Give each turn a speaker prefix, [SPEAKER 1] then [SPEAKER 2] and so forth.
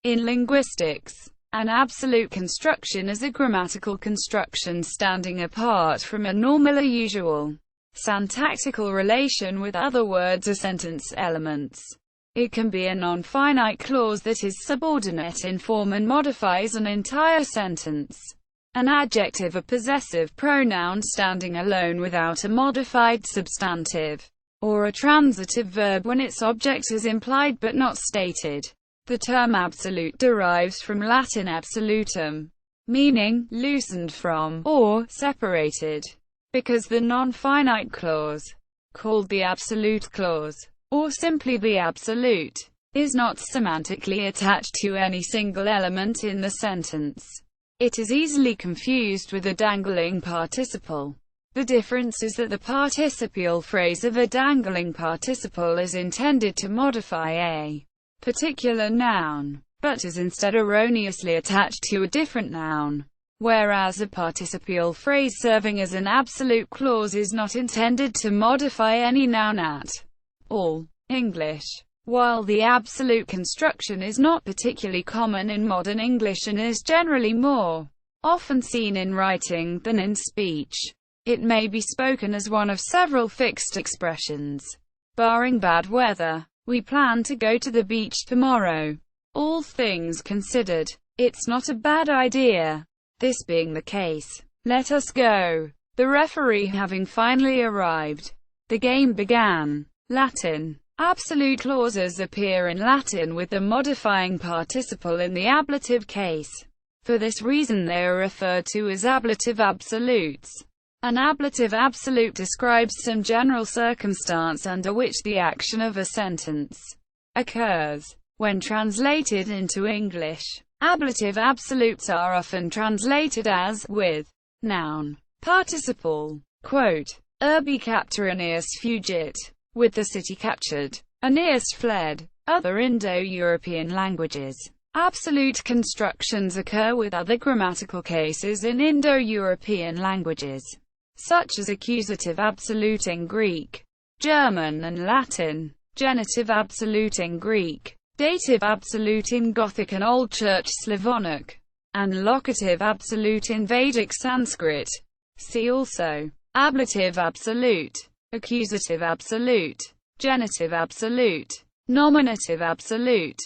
[SPEAKER 1] In linguistics, an absolute construction is a grammatical construction standing apart from a normal or usual syntactical relation with other words or sentence elements. It can be a non-finite clause that is subordinate in form and modifies an entire sentence, an adjective or possessive pronoun standing alone without a modified substantive, or a transitive verb when its object is implied but not stated. The term absolute derives from Latin absolūtum, meaning loosened from, or separated, because the non-finite clause, called the absolute clause, or simply the absolute, is not semantically attached to any single element in the sentence. It is easily confused with a dangling participle. The difference is that the participial phrase of a dangling participle is intended to modify a particular noun, but is instead erroneously attached to a different noun, whereas a participial phrase serving as an absolute clause is not intended to modify any noun at all. English. While the absolute construction is not particularly common in modern English and is generally more often seen in writing than in speech, it may be spoken as one of several fixed expressions. Barring bad weather, we plan to go to the beach tomorrow. All things considered, it's not a bad idea. This being the case, let us go. The referee having finally arrived, the game began. Latin. Absolute clauses appear in Latin with the modifying participle in the ablative case. For this reason they are referred to as ablative absolutes. An ablative absolute describes some general circumstance under which the action of a sentence occurs. When translated into English, ablative absolutes are often translated as, with, noun, participle. Quote, Urbi capta Aeneas fugit. With the city captured, Aeneas fled. Other Indo-European languages. Absolute constructions occur with other grammatical cases in Indo-European languages, such as accusative absolute in Greek, German and Latin, genitive absolute in Greek, dative absolute in Gothic and Old Church Slavonic, and locative absolute in Vedic Sanskrit. See also ablative absolute, accusative absolute, genitive absolute, nominative absolute.